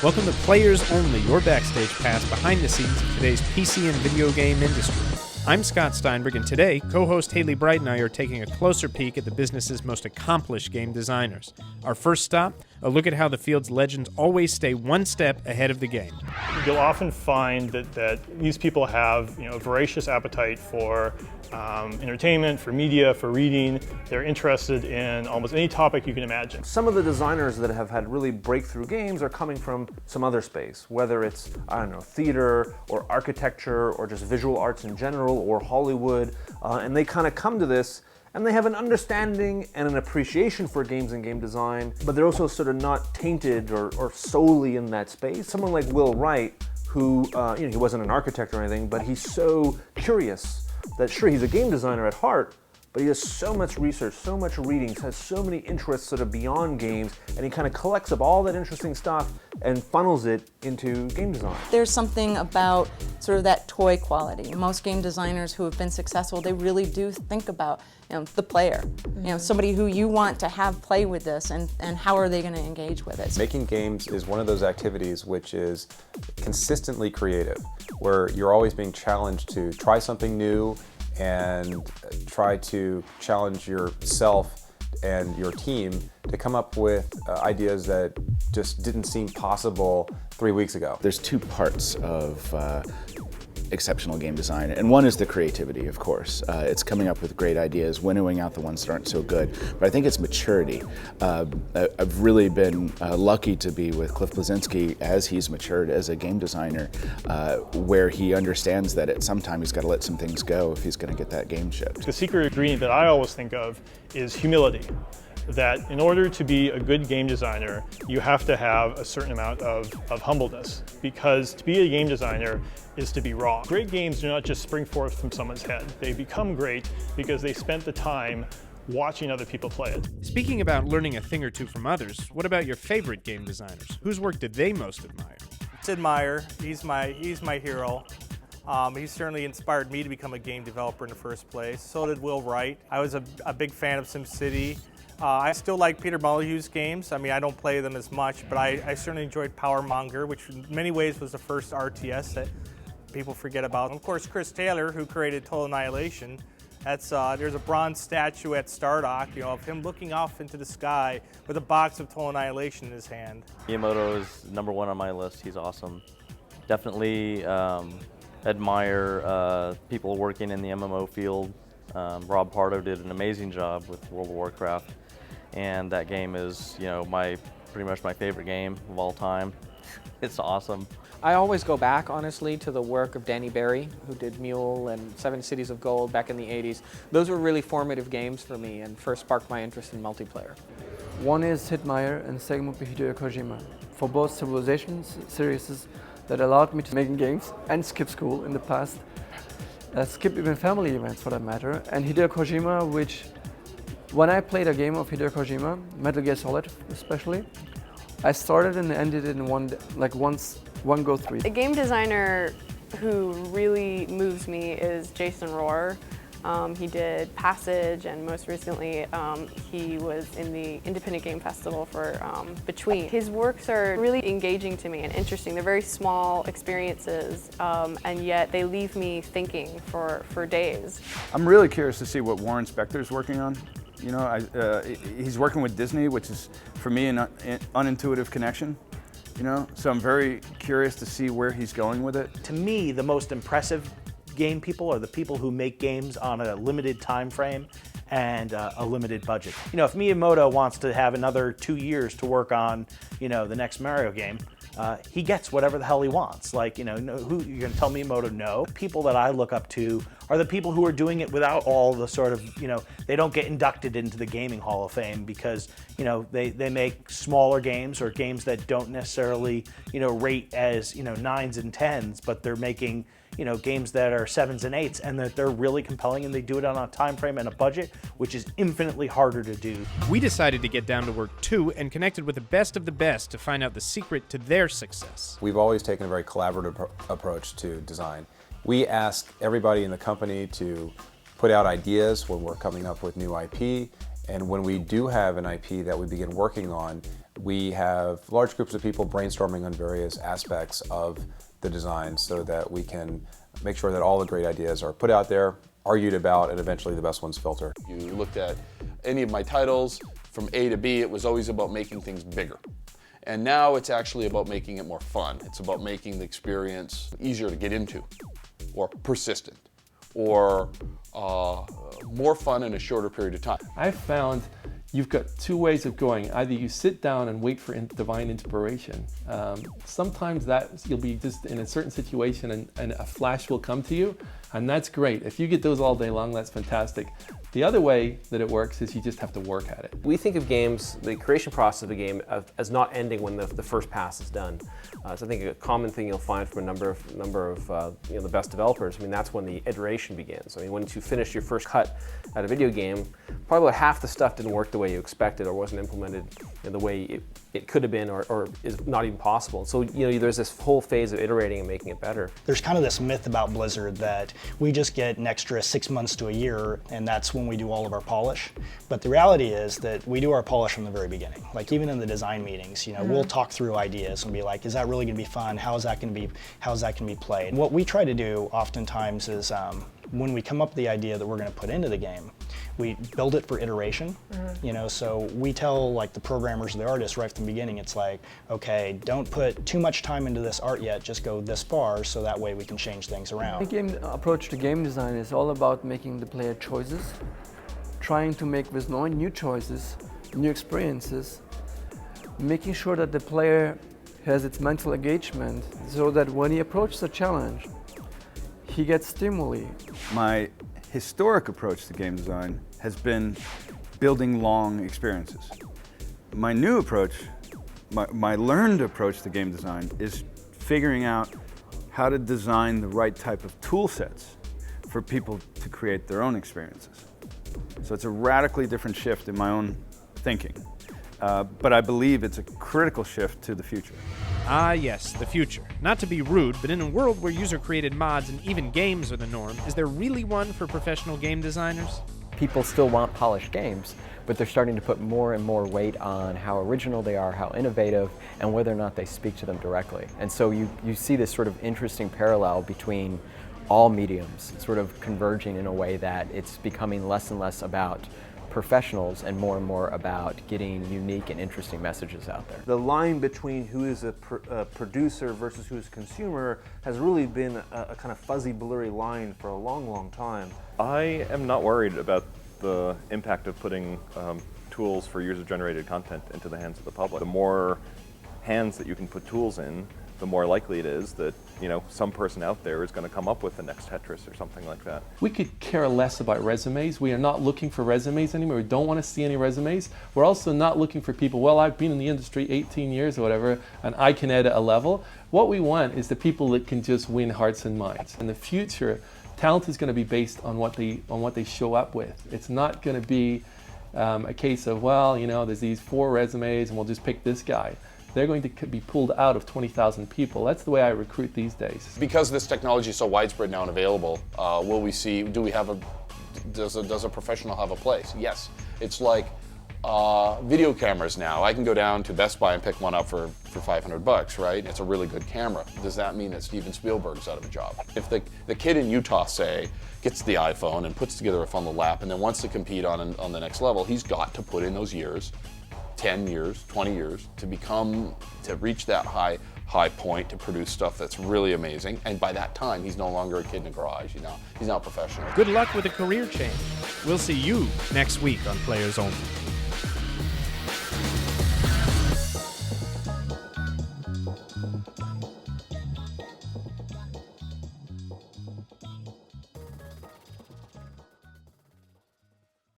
Welcome to Players Only, your backstage pass behind the scenes of today's PC and video game industry. I'm Scott Steinberg, and today, co-host Haley Bright and I are taking a closer peek at the business's most accomplished game designers. Our first stop, a look at how the field's legends always stay one step ahead of the game. You'll often find that these people have a voracious appetite for entertainment, for media, for reading. They're interested in almost any topic you can imagine. Some of the designers that have had really breakthrough games are coming from some other space, whether it's, theater or architecture or just visual arts in general or Hollywood, and they kind of come to this and they have an understanding and an appreciation for games and game design, but they're also sort of not tainted or solely in that space. Someone like Will Wright, who, he wasn't an architect or anything, but he's so curious that sure, he's a game designer at heart, but he does so much research, so much reading, has so many interests sort of beyond games, and he kind of collects up all that interesting stuff and funnels it into game design. There's something about sort of that toy quality. Most game designers who have been successful, they really do think about the player, somebody who you want to have play with this, and how are they going to engage with it. Making games is one of those activities which is consistently creative, where you're always being challenged to try something new and try to challenge yourself and your team to come up with ideas that just didn't seem possible 3 weeks ago. There's two parts of exceptional game design, and one is the creativity, of course. It's coming up with great ideas, winnowing out the ones that aren't so good, but I think it's maturity. I've really been lucky to be with Cliff Bleszinski as he's matured as a game designer, where he understands that at some time he's got to let some things go if he's going to get that game shipped. The secret ingredient that I always think of is humility. That in order to be a good game designer, you have to have a certain amount of humbleness, because to be a game designer is to be raw. Great games do not just spring forth from someone's head. They become great because they spent the time watching other people play it. Speaking about learning a thing or two from others, what about your favorite game designers? Whose work did they most admire? Sid Meier, he's my hero. He certainly inspired me to become a game developer in the first place. So did Will Wright. I was a big fan of SimCity. I still like Peter Molyneux's games. I mean, I don't play them as much, but I certainly enjoyed Power Monger, which in many ways was the first RTS that people forget about. And of course, Chris Taylor, who created Total Annihilation. There's a bronze statue at Stardock, of him looking off into the sky with a box of Total Annihilation in his hand. Miyamoto is number one on my list. He's awesome. Definitely admire people working in the MMO field. Rob Pardo did an amazing job with World of Warcraft, and that game is, pretty much my favorite game of all time. It's awesome. I always go back, honestly, to the work of Danny Barry, who did Mule and Seven Cities of Gold back in the 80s. Those were really formative games for me and first sparked my interest in multiplayer. One is Sid Meier and the second would be Hideo Kojima. For both Civilization series that allowed me to make games and skip school in the past. Skip even family events for that matter. And Hideo Kojima, which when I played a game of Hideo Kojima, Metal Gear Solid especially, I started and ended in one go through. A game designer who really moves me is Jason Rohr. He did Passage, and most recently he was in the Independent Game Festival for Between. His works are really engaging to me and interesting. They're very small experiences, and yet they leave me thinking for days. I'm really curious to see what Warren Spector's working on. He's working with Disney, which is, for me, an unintuitive connection. So I'm very curious to see where he's going with it. To me, the most impressive game people are the people who make games on a limited time frame and a limited budget. If Miyamoto wants to have another 2 years to work on, the next Mario game, he gets whatever the hell he wants. Who you're gonna tell Miyamoto no? People that I look up to are the people who are doing it without all the sort of, they don't get inducted into the Gaming Hall of Fame because, they make smaller games or games that don't necessarily, rate as, 9s and 10s, but they're making, games that are 7s and 8s, and that they're really compelling, and they do it on a time frame and a budget, which is infinitely harder to do. We decided to get down to work too and connected with the best of the best to find out the secret to their success. We've always taken a very collaborative approach to design. We ask everybody in the company to put out ideas when we're coming up with new IP, and when we do have an IP that we begin working on, We have large groups of people brainstorming on various aspects of the design so that we can make sure that all the great ideas are put out there, argued about, and eventually the best ones filter. You looked at any of my titles, from A to B, it was always about making things bigger. And now it's actually about making it more fun. It's about making the experience easier to get into, or persistent, or more fun in a shorter period of time. I've found you've got two ways of going. Either you sit down and wait for divine inspiration. Sometimes you'll be just in a certain situation and a flash will come to you, and that's great. If you get those all day long, that's fantastic. The other way that it works is you just have to work at it. We think of games, the creation process of a game, as not ending when the first pass is done. So I think a common thing you'll find from a number of the best developers, I mean, that's when the iteration begins. I mean, once you finish your first cut at a video game, probably about half the stuff didn't work the way you expected or wasn't implemented in the way it could have been or is not even possible. So there's this whole phase of iterating and making it better. There's kind of this myth about Blizzard that we just get an extra 6 months to a year and that's when we do all of our polish. But the reality is that we do our polish from the very beginning. Like even in the design meetings, we'll talk through ideas and be like, is that really going to be fun? How is that going to be played? And what we try to do oftentimes is when we come up with the idea that we're going to put into the game, we build it for iteration. So we tell like the programmers, the artists right from the beginning, it's like, okay, don't put too much time into this art yet, just go this far so that way we can change things around. The game approach to game design is all about making the player choices, trying to make with new choices, new experiences, making sure that the player has its mental engagement so that when he approaches a challenge, he gets stimuli. My historic approach to game design has been building long experiences. My new approach, my learned approach to game design is figuring out how to design the right type of tool sets for people to create their own experiences. So it's a radically different shift in my own thinking. But I believe it's a critical shift to the future. Ah, yes, the future. Not to be rude, but in a world where user-created mods and even games are the norm, is there really one for professional game designers? People still want polished games, but they're starting to put more and more weight on how original they are, how innovative, and whether or not they speak to them directly. And so you see this sort of interesting parallel between all mediums sort of converging in a way that it's becoming less and less about professionals and more about getting unique and interesting messages out there. The line between who is a producer versus who is a consumer has really been a kind of fuzzy, blurry line for a long, long time. I am not worried about the impact of putting tools for user-generated content into the hands of the public. The more hands that you can put tools in, the more likely it is that some person out there is going to come up with the next Tetris or something like that. We could care less about resumes. We are not looking for resumes anymore. We don't want to see any resumes. We're also not looking for people, well, I've been in the industry 18 years or whatever, and I can edit a level. What we want is the people that can just win hearts and minds. In the future, talent is going to be based on what they show up with. It's not going to be a case of, well, there's these 4 resumes and we'll just pick this guy. They're going to be pulled out of 20,000 people. That's the way I recruit these days. Because this technology is so widespread now and available, will we see, does a professional have a place? Yes. It's like video cameras now. I can go down to Best Buy and pick one up for $500, right? It's a really good camera. Does that mean that Steven Spielberg's out of a job? If the kid in Utah, say, gets the iPhone and puts together a fun little app and then wants to compete on the next level, he's got to put in those years, 10 years, 20 years, to reach that high point, to produce stuff that's really amazing. And by that time, he's no longer a kid in a garage, he's now professional. Good luck with a career change. We'll see you next week on Players Only.